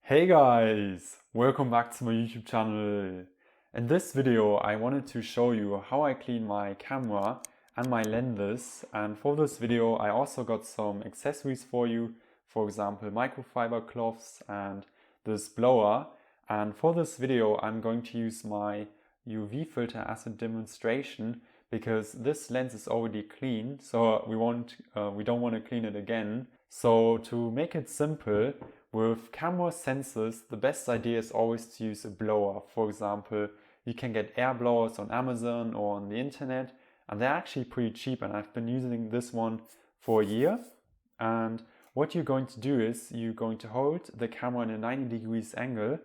Hey guys! Welcome back to my YouTube channel. In this video I wanted to show you how I clean my camera and my lenses, and for this video I also got some accessories for you, for example microfiber cloths and this blower. And for this video I'm going to use my UV filter as a demonstration because this lens is already clean, so we don't want to clean it again. So to make it simple, with camera sensors, the best idea is always to use a blower. For example, you can get air blowers on Amazon or on the internet, and they're actually pretty cheap, and I've been using this one for a year. And what you're going to do is you're going to hold the camera in a 90 degrees angle,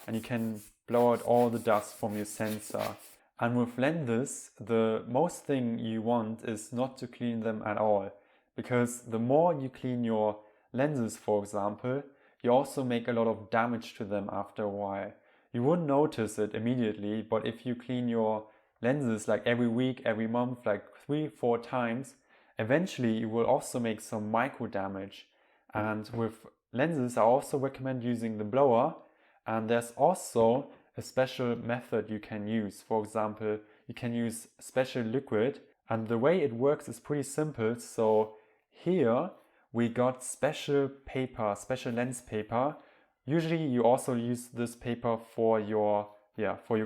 and you can blow out all the dust from your sensor. And with lenses, the most thing you want is not to clean them at all, because the more you clean your lenses, for example, you also make a lot of damage to them after a while. You wouldn't notice it immediately, but if you clean your lenses like every week, every month, like 3-4 times, eventually you will also make some micro damage. And with lenses I also recommend using the blower, and there's also a special method you can use. For example, you can use special liquid, and the way it works is pretty simple. So here we got special paper, special lens paper. Usually you also use this paper for your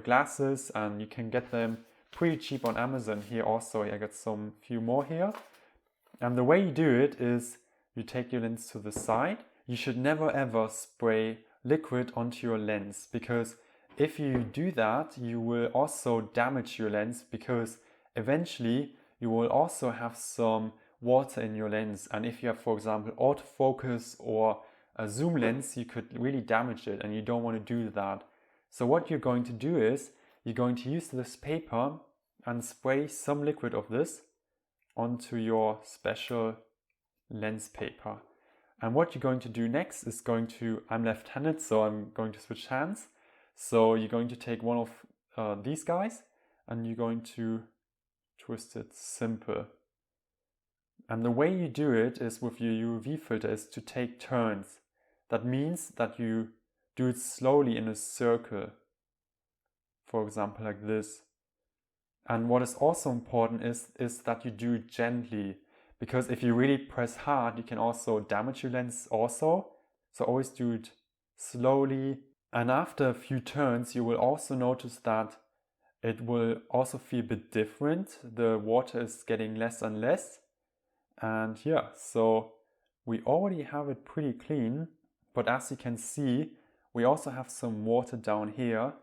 glasses, and you can get them pretty cheap on Amazon. Here also I got some few more here. And the way you do it is you take your lens to the side. You should never ever spray liquid onto your lens, because if you do that you will also damage your lens, because eventually you will also have some water in your lens, and if you have, for example, autofocus or a zoom lens, you could really damage it, and you don't want to do that. So what you're going to do is you're going to use this paper and spray some liquid of this onto your special lens paper. And what you're going to do next is I'm left-handed, so I'm going to switch hands. So you're going to take one of these guys, and you're going to twist it simple. And the way you do it is with your UV filter is to take turns. That means that you do it slowly in a circle, for example like this. And what is also important is that you do it gently, because if you really press hard you can also damage your lens also. So always do it slowly, and after a few turns you will also notice that it will also feel a bit different. The water is getting less and less. And yeah, so we already have it pretty clean, but as you can see, we also have some water down here.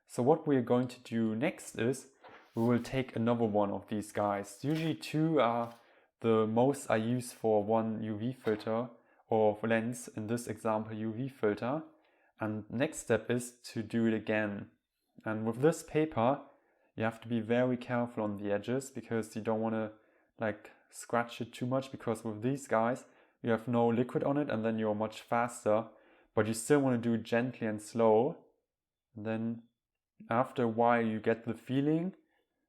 So what we're going to do next is we will take another one of these guys. Usually two are the most I use for one UV filter or lens, in this example UV filter. And next step is to do it again. And with this paper, you have to be very careful on the edges, because you don't want to scratch it too much, because with these guys you have no liquid on it and then you're much faster, but you still want to do it gently and slow. And then after a while you get the feeling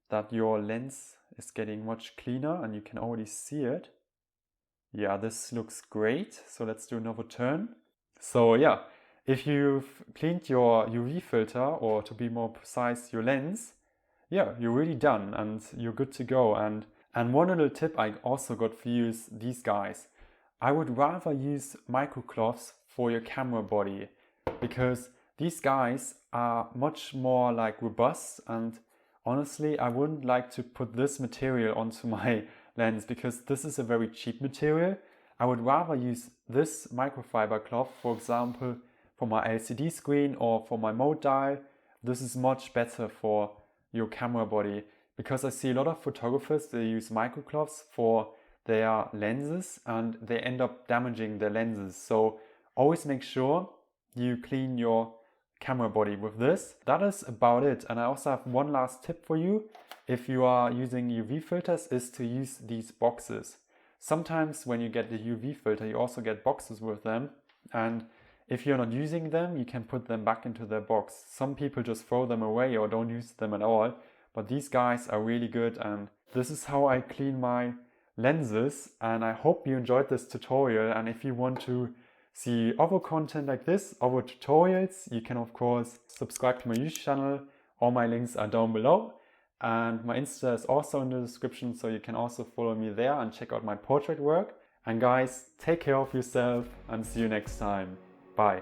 that your lens is getting much cleaner, and you can already see it. Yeah, this looks great. So let's do another turn. So yeah, if you've cleaned your UV filter, or to be more precise your lens, yeah, you're really done and you're good to go. And one little tip I also got for you is these guys. I would rather use microcloths for your camera body, because these guys are much more robust, and honestly I wouldn't like to put this material onto my lens, because this is a very cheap material. I would rather use this microfiber cloth, for example, for my LCD screen or for my mode dial. This is much better for your camera body, because I see a lot of photographers, they use microcloths for their lenses and they end up damaging their lenses. So always make sure you clean your camera body with this. That is about it. And I also have one last tip for you. If you are using UV filters, is to use these boxes. Sometimes when you get the UV filter, you also get boxes with them, and if you're not using them, you can put them back into their box. Some people just throw them away or don't use them at all, but these guys are really good, and this is how I clean my lenses. And I hope you enjoyed this tutorial, and if you want to see other content like this, other tutorials, you can of course subscribe to my YouTube channel. All my links are down below. And my Insta is also in the description, so you can also follow me there and check out my portrait work. And guys, take care of yourself and see you next time. Bye.